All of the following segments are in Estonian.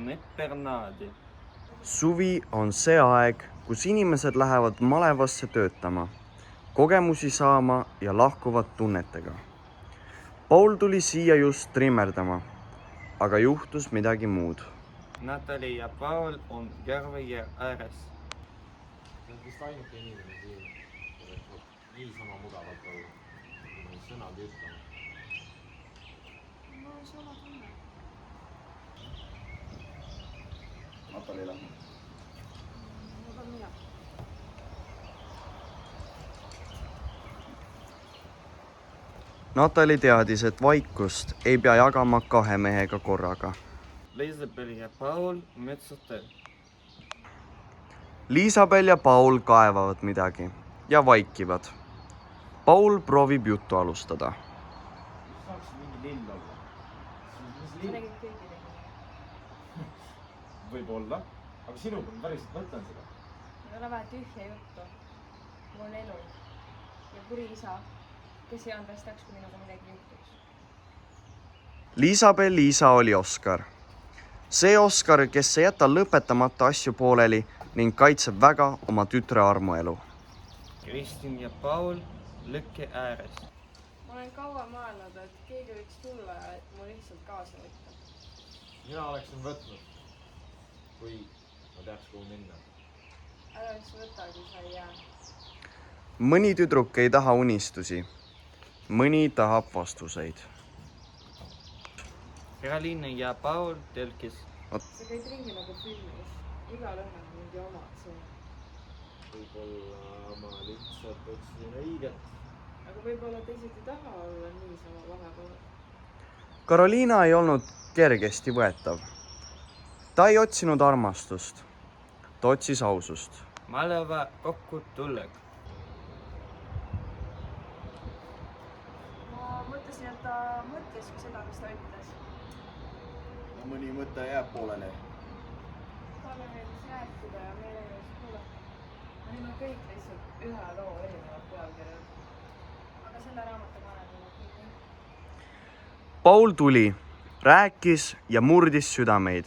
Metternaadi. Suvi on see aeg, kus inimesed lähevad malevasse töötama, kogemusi saama ja lahkuvad tunnetega. Paul tuli siia just trimmerdama, aga juhtus midagi muud. Natali ja Paul on järve ääres. See on vist ainuke inimene siin, kellel niisama mugavalt olla. Sõnad ütlema. Ma olen sama tunne. Natali lähme. Ma pean minema. Natali teadis, et vaikust ei pea jagama 2 mehega korraga. Liisabel ja Paul metsatel. Liisabel ja Paul kaevavad midagi ja vaikivad. Paul proovib juttu alustada. Saaks mingi lill olla. Mis Sa lill? nägid kõigi tegema. Võib-olla. Aga sinuga ma päriselt mõtlen seda. Ei ole vaja tühja juttu. Mul on elu. Ja kuri isa, kes ei andestaks, kui minuga midagi juhtuks. Liisabel Liisa oli Oskar. See Oskar, kes ei jäta lõpetamata asju pooleli ning kaitseb väga oma tütre armuelu. Kristin ja Paul lõkke ääres. Ma olen kaua mõelnud, et keegi võiks tulla ja et mu lihtsalt kaasa võtta. Mina oleksin võtnud, kui ma teaks, kuhu minna. Ära üks võta, kui sa ei jää. Mõni tüdruk ei taha unistusi. Mõni tahab vastuseid. Karoliina ja Paul tõlkis. Sa käid ringi nagu filmis. Igal õnnel on mingi oma tseen. Võib-olla ma lihtsalt otsin õiget. Aga võib-olla teised ei taha olla niisama vahepeal. Karoliina ei olnud kergesti võetav. Ta ei otsinud armastust. Ta otsis ausust. Maleva kokku tulek. Ma mõtlesin, et ta mõtleski seda, mis ta ütles. No mõni mõte jääb pooleli. Talle meeldis rääkida ja meile meeldis kuulata. Meil on kõik lihtsalt ühe loo erinevad pealkirjad. Aga selle raamatu panemine kõik. Paul tuli, rääkis ja murdis südameid.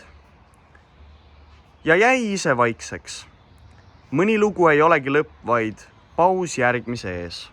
Ja jäi ise vaikseks. Mõni lugu ei olegi lõpp, vaid paus järgmise ees.